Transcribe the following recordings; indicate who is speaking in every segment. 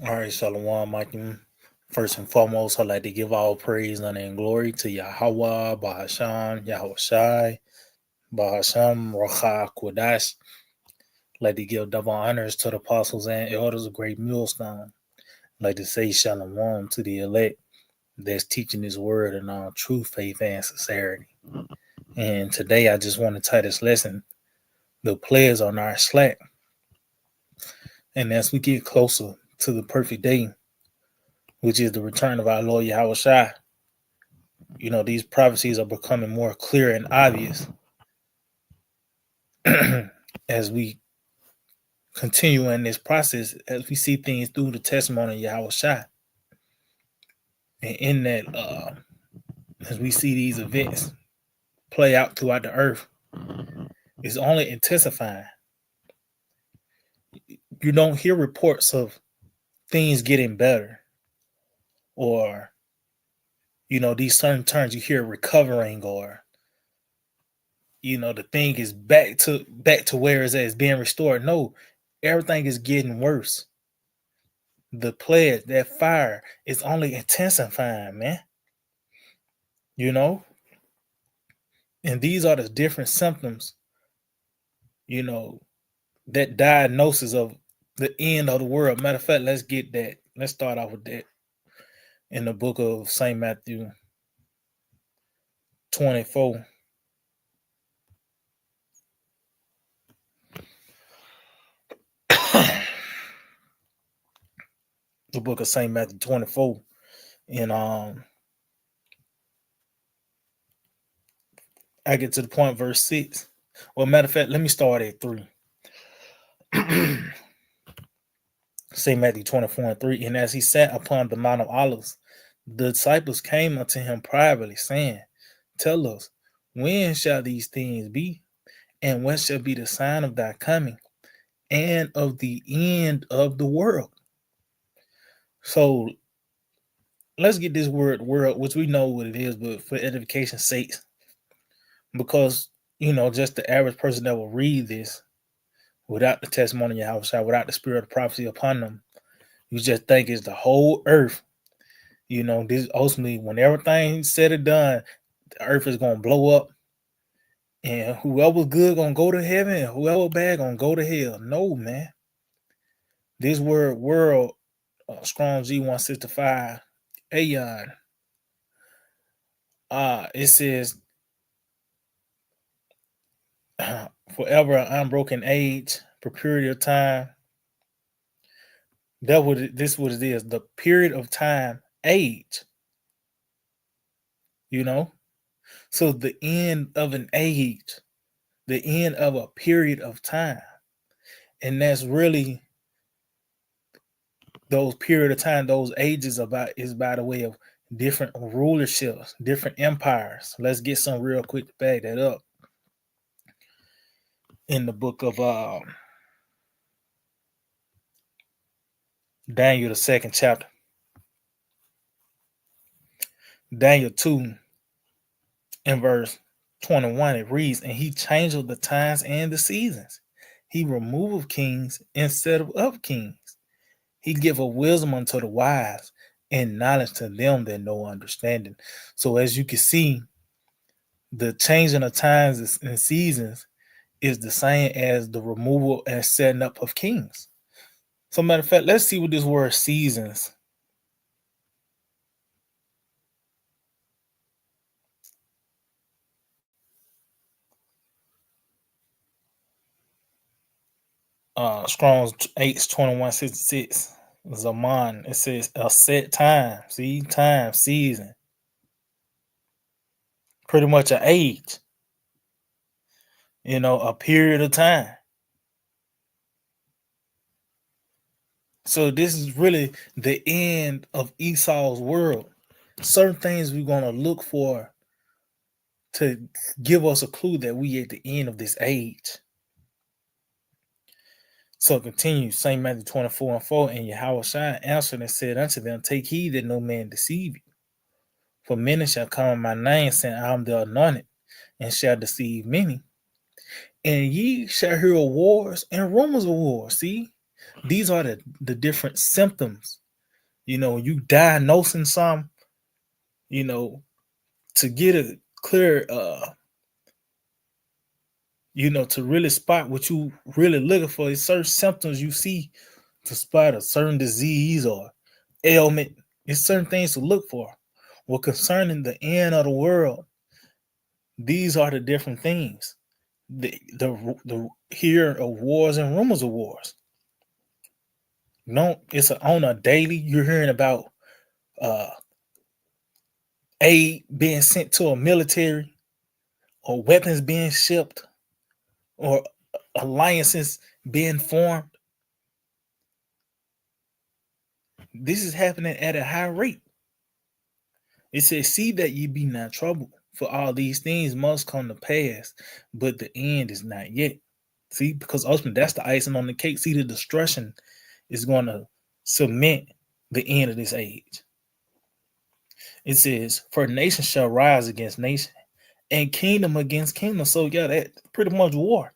Speaker 1: All right, Shalom, Michael. First and foremost, I'd like to give all praise, honor, and glory to Yahweh, Bahasham, Yahweh Shai, Bahasham, Racha, Kodash. I'd like to give double honors to the apostles and elders of Great Millstone. I'd like to say Shalom to the elect that's teaching this word in all true faith and sincerity. And today I just want to tie this lesson, the players are not slack. And as we get closer to the perfect day, which is the return of our Lord Yahweh Shai, these prophecies are becoming more clear and obvious as we continue in this process, as we see things through the testimony of Yahweh Shai. And in that, as we see these events play out throughout the earth, it's only intensifying. You don't hear reports of things getting better or, these certain terms you hear recovering or, the thing is back to where it's at, it's being restored. No, everything is getting worse. The pledge, that fire is only intensifying, man. And these are the different symptoms, that diagnosis of the end of the world. Matter of fact, let's get that. Let's start off with that in the book of St. Matthew 24. The book of St. Matthew 24. And I get to the point, verse 6. Well, matter of fact, let me start at 3. St. Matthew 24:3. And as he sat upon the Mount of Olives, the disciples came unto him privately, saying, Tell us, when shall these things be? And what shall be the sign of thy coming and of the end of the world? So let's get this word world, which we know what it is, but for edification's sake, because just the average person that will read this without the testimony of Yahweh, without the spirit of prophecy upon them, you just think it's the whole earth. This ultimately, when everything's said and done, the earth is gonna blow up, and whoever good gonna go to heaven, and whoever bad gonna go to hell. No, man. This word world, Strong G165, Aeon. It says forever, unbroken age, perpetuity of time. This what it is. The period of time, age. So the end of an age, the end of a period of time, and that's really those period of time, those ages is by the way of different rulerships, different empires. Let's get some real quick to back that up. In the book of Daniel, the 2nd chapter, Daniel 2 and verse 21, it reads, And he changed the times and the seasons. He removed kings instead of kings. He giveth wisdom unto the wise and knowledge to them that know understanding. So as you can see, the changing of times and seasons is the same as the removal and setting up of kings. So matter of fact, let's see what this word seasons. Strong's H2166. Zaman. It says a set time. See, time, season. Pretty much an age. A period of time. So this is really the end of Esau's world. certain things we're gonna look for to give us a clue that we at the end of this age. So continue, St. Matthew 24:4, and Yahushua answered and said unto them, take heed that no man deceive you. For many shall come in my name, saying, I am the anointed, and shall deceive many. And ye shall hear of wars and rumors of wars. See, these are the different symptoms. You diagnosing some, to get a clear, to really spot what you really looking for is certain symptoms you see to spot a certain disease or ailment. It's certain things to look for. Well, concerning the end of the world, these are the different things. The hear of wars and rumors of wars. It's on a daily. You're hearing about aid being sent to a military, or weapons being shipped, or alliances being formed. This is happening at a high rate. It says, see that ye be not troubled, for all these things must come to pass, but the end is not yet. See, because ultimately that's the icing on the cake. See, the destruction is going to cement the end of this age. It says, for nation shall rise against nation, and kingdom against kingdom. So yeah, that's pretty much war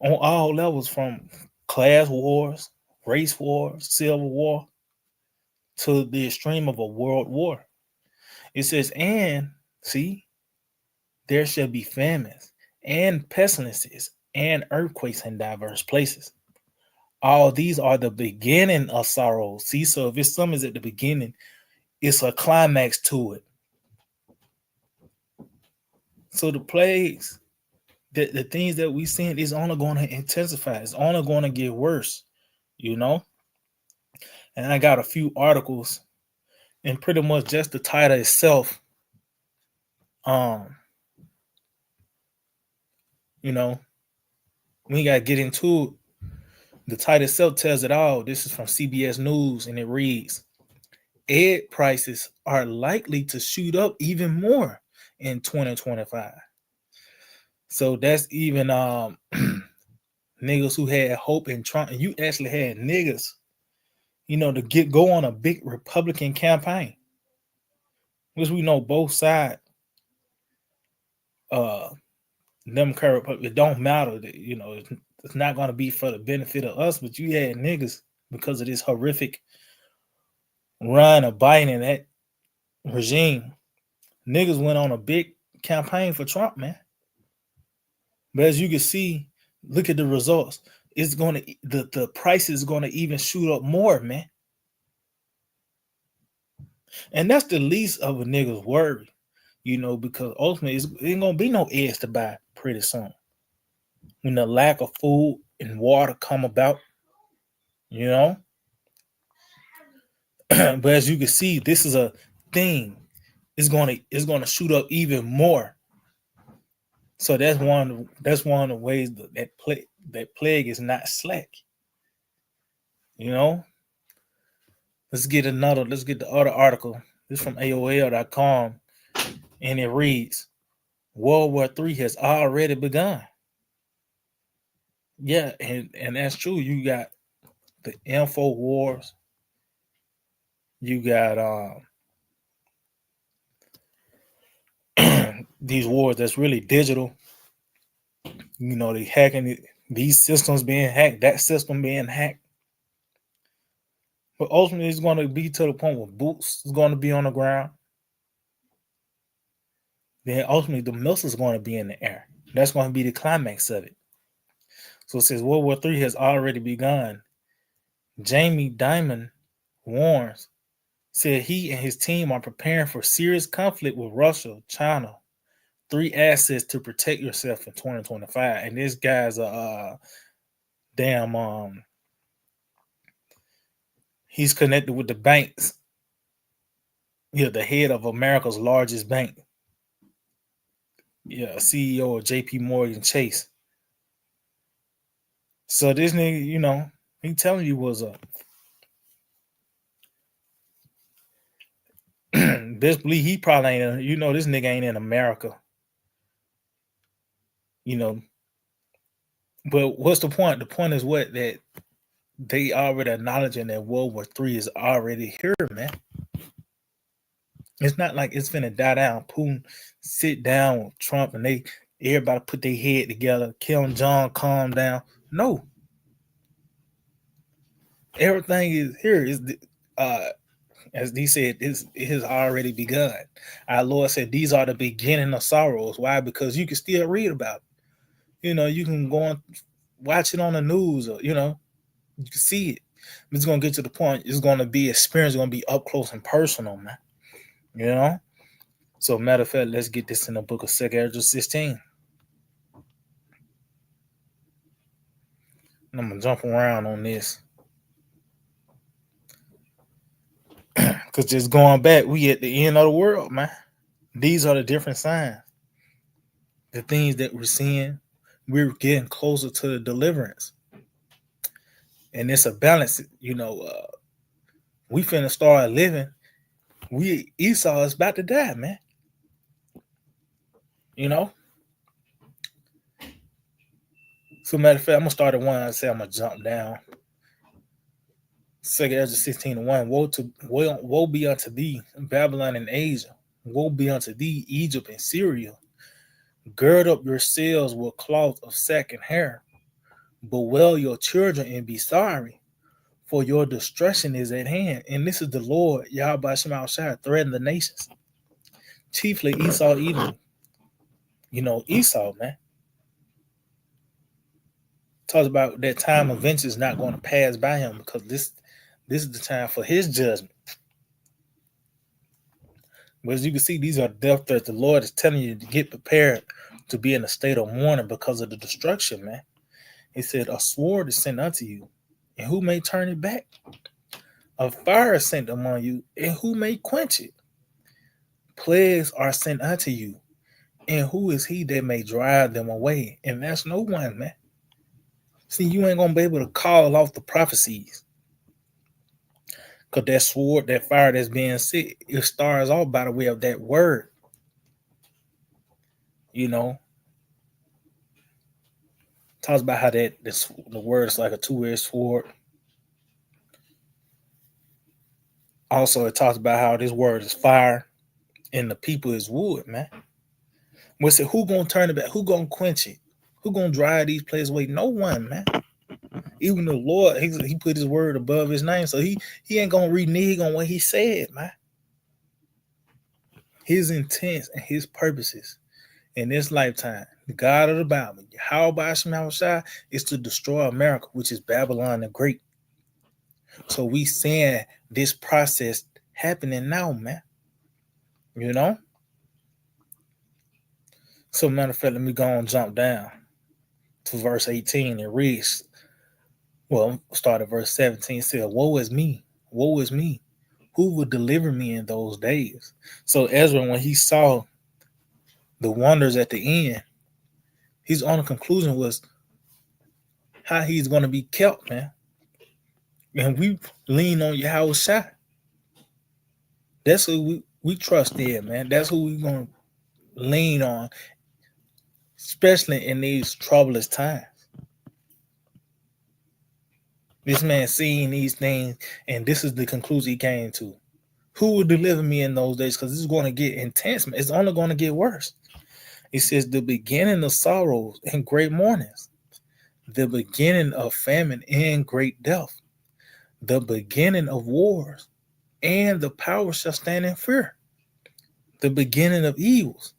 Speaker 1: on all levels, from class wars, race wars, civil war, to the extreme of a world war. It says, and see, there shall be famines and pestilences and earthquakes in diverse places. All these are the beginning of sorrow. See, so if it's something is at the beginning, it's a climax to it. So the plagues, the things that we seen is only going to intensify. It's only going to get worse, And I got a few articles, and pretty much just the title itself. We got to get into it. The title itself tells it all. This is from CBS News, and it reads, egg prices are likely to shoot up even more in 2025. So that's even niggas who had hope in Trump, and you actually had niggas, to go on a big Republican campaign, which we know both sides, Democrat, Republican, it don't matter. It's not going to be for the benefit of us, but you had niggas, because of this horrific run of Biden and that regime, niggas went on a big campaign for Trump, man. But as you can see, look at the results. It's going to the price is going to even shoot up more, man. And that's the least of a nigga's worry, because ultimately it ain't gonna be no eggs to buy pretty soon. When the lack of food and water come about, But as you can see, this is a thing. It's gonna shoot up even more. So that's one of the ways that plague is not slack. Let's get the other article. This is from AOL.com, and it reads, World War III has already begun. Yeah, and that's true. You got the info wars. You got these wars that's really digital. They hacking these systems being hacked, that system being hacked. But ultimately, it's going to be to the point where boots is going to be on the ground. Then ultimately, the missiles is going to be in the air. That's going to be the climax of it. So it says World War III has already begun. Jamie Dimon warns, said he and his team are preparing for serious conflict with Russia, China. 3 assets to protect yourself in 2025. And this guy's he's connected with the banks. The head of America's largest bank. CEO of JP Morgan Chase. So this nigga, he telling you was best believe he probably ain't. This nigga ain't in America. You know, but what's the point? The point is what that they already acknowledging that World War III is already here, man. It's not like it's finna die down. Putin sit down with Trump and everybody put their head together. Kim Jong calm down. No, everything is here. As he said, it has already begun. Our Lord said these are the beginning of sorrows. Why? Because you can still read about it. You can go and watch it on the news, or you can see it. It's gonna get to the point. It's gonna be experience. It's gonna be up close and personal, man. So, matter of fact, let's get this in the book of 2 Ezra 16. And I'm gonna jump around on this because just going back, we at the end of the world, man. These are the different signs, the things that we're seeing. We're getting closer to the deliverance, and it's a balance. We finna start living. Esau is about to die, man. So, matter of fact, I'm gonna start at 1. I say I'm gonna jump down. 2 Ezra 16:1. Woe be unto thee, Babylon and Asia. Woe be unto thee, Egypt and Syria. Gird up yourselves with cloth of sack and hair. Bewail your children and be sorry, for your destruction is at hand. And this is the Lord, Yahweh Shema Shai, threatening the nations. Chiefly Esau, Edom. Esau, man. Talks about that time of vengeance is not going to pass by him, because this is the time for his judgment. But as you can see, these are death threats. The Lord is telling you to get prepared to be in a state of mourning because of the destruction, man. He said, a sword is sent unto you, and who may turn it back? A fire is sent among you, and who may quench it? Plagues are sent unto you, and who is he that may drive them away? And that's no one, man. See, you ain't going to be able to call off the prophecies. Because that sword, that fire that's being set, it starts off by the way of that word. Talks about how the word is like a two-edged sword. Also, it talks about how this word is fire and the people is wood, man. We say, who gonna turn it back? Who gonna quench it? Who gonna drive these places away? No one, man. Even the Lord, he put his word above his name, so he ain't gonna renege on what he said, man. His intents and his purposes in this lifetime, the God of the Bible, Yahweh Shema Shai, is to destroy America, which is Babylon the Great. So we seeing this process happening now, man. So, matter of fact, let me go and jump down to verse 18. It reads, start at verse 17. It said, woe is me, who will deliver me in those days? So Ezra, when he saw the wonders at the end, his only conclusion was how he's going to be kept, man. And we lean on Yahweh Shai. That's who we trust in, man. That's who we're going to lean on, especially in these troublous times. This man seeing these things, and this is the conclusion he came to. Who will deliver me in those days? Because this is going to get intense. It's only going to get worse. It says the beginning of sorrows and great mournings, the beginning of famine and great death, the beginning of wars, and the power shall stand in fear, the beginning of evils.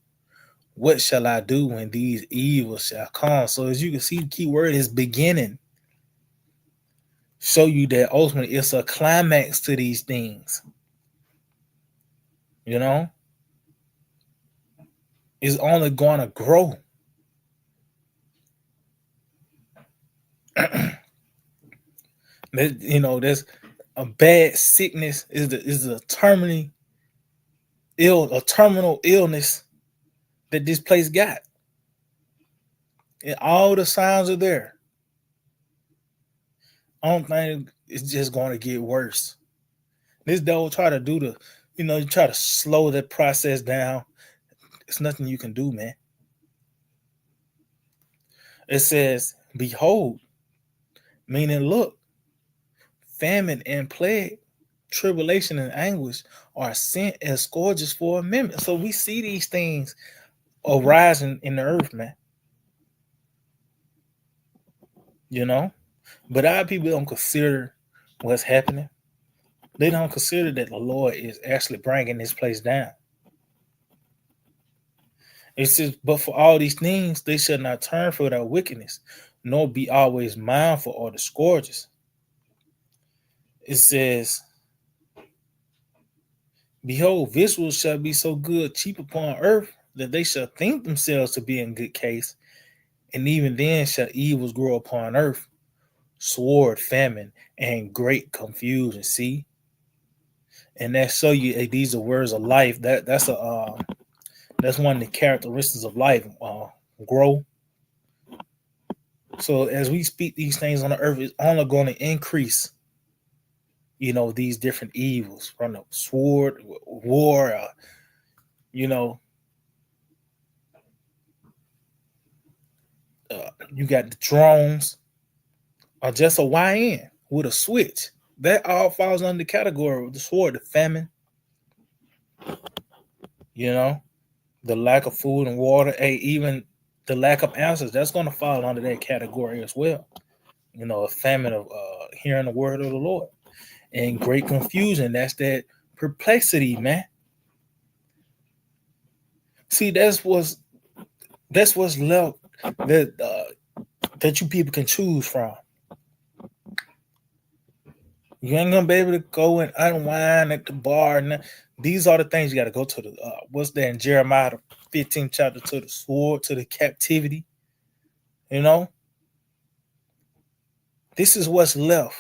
Speaker 1: What shall I do when these evils shall come? So as you can see, the key word is beginning. Show you that ultimately it's a climax to these things. It's only going to grow. There's a bad sickness is a terminal illness that this place got. And all the signs are there. I don't think it's just going to get worse. This devil try to do You try to slow that process down. It's nothing you can do, man. It says, behold, meaning look, famine and plague, tribulation and anguish are sent as scourges for a minute. So we see these things arising in the earth, man. But our people don't consider what's happening. They don't consider that the Lord is actually bringing this place down. It says, but for all these things, they shall not turn for their wickedness, nor be always mindful of the scourges. It says, behold, visuals shall be so good, cheap upon earth, that they shall think themselves to be in good case, and even then shall evils grow upon earth, sword, famine, and great confusion. See, and that show you these are words of life. That's one of the characteristics of life. Grow. So as we speak these things on the earth, it's only going to increase. These different evils from the sword, war. You got the drones, or just a YN with a switch. That all falls under the category of the sword, the famine. The lack of food and water, even the lack of answers, that's going to fall under that category as well. A famine of hearing the word of the Lord. And great confusion, that's that perplexity, man. See, that's what's left that you people can choose from. You ain't gonna be able to go and unwind at the bar. And these are the things you got to go to the what's that in Jeremiah 15th chapter, to the sword, to the captivity. This is what's left.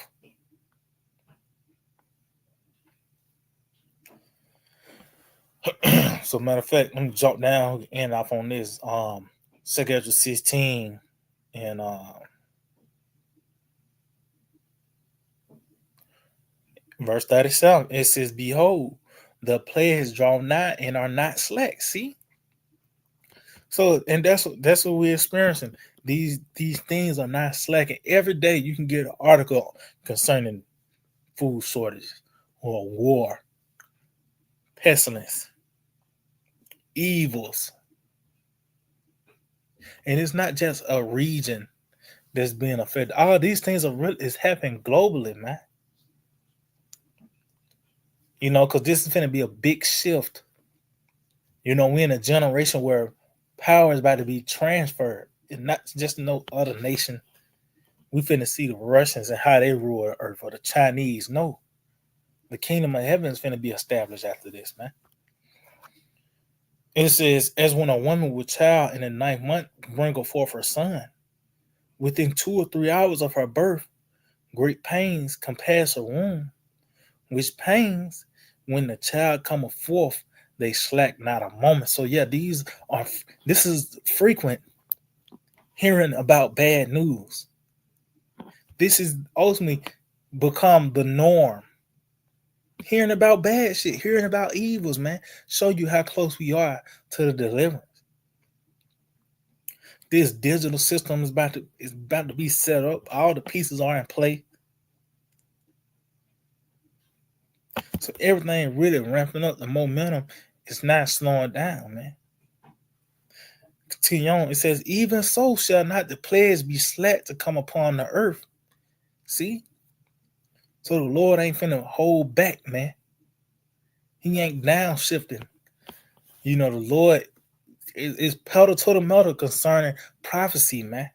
Speaker 1: So matter of fact, let me jump down and off on this. 2 Ezra 16 and verse 37. It says, behold, the plague is drawn nigh and are not slack. See? So, and that's what we're experiencing. These things are not slacking. Every day you can get an article concerning food shortage or war, pestilence, evils. And it's not just a region that's being affected. All these things is happening globally, man. Because this is going to be a big shift. We're in a generation where power is about to be transferred. And not just no other nation. We finna see the Russians and how they rule the earth, or the Chinese. No. The kingdom of heaven is finna be established after this, man. It says, as when a woman with child in the 9th month bringeth forth her son, within 2 or 3 hours of her birth, great pains compass her womb, which pains, when the child cometh forth, they slack not a moment. So yeah, this is frequent hearing about bad news. This is ultimately become the norm. Hearing about bad shit, hearing about evils, man, show you how close we are to the deliverance. This digital system is about to be set up. All the pieces are in play. So everything really ramping up. The momentum is not slowing down, man. Continue on. It says, even so shall not the plagues be slack to come upon the earth. See? So the Lord ain't finna hold back, man. He ain't downshifting. The Lord is pedal to the metal concerning prophecy, man.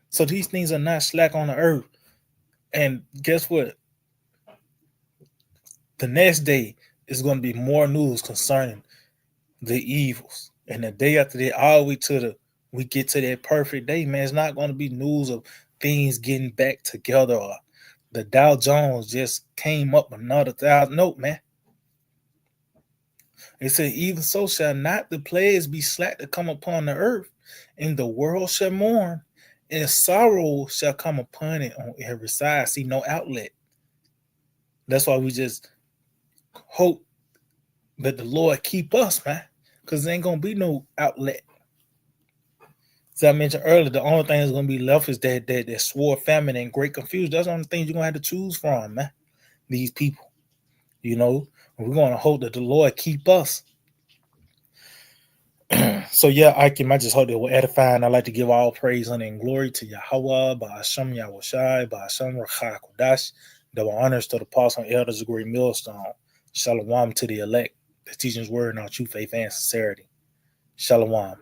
Speaker 1: So these things are not slack on the earth. And guess what? The next day is going to be more news concerning the evils. And the day after that, all the way to we get to that perfect day, man. It's not going to be news of things getting back together, or the Dow Jones just came up another 1,000. Nope, man. It said, even so shall not the plagues be slack to come upon the earth, and the world shall mourn, and sorrow shall come upon it on every side. See, no outlet. That's why we just hope But the Lord keep us, man, because there ain't gonna be no outlet. As I mentioned earlier, the only thing that's gonna be left is that sword, famine, and great confusion. That's the only things you're gonna have to choose from, man. These people, we're gonna hope that the Lord keep us. So yeah, I just hope that we're edifying. I like to give all praise, honor, and glory to Yahweh, Ba'ashem Yahushai, Ba'ashem Rachai Kodash. Double honors to the apostle and elders of Great Millstone. Shalom to the elect, the teaching's word in our true faith and sincerity. Shalom.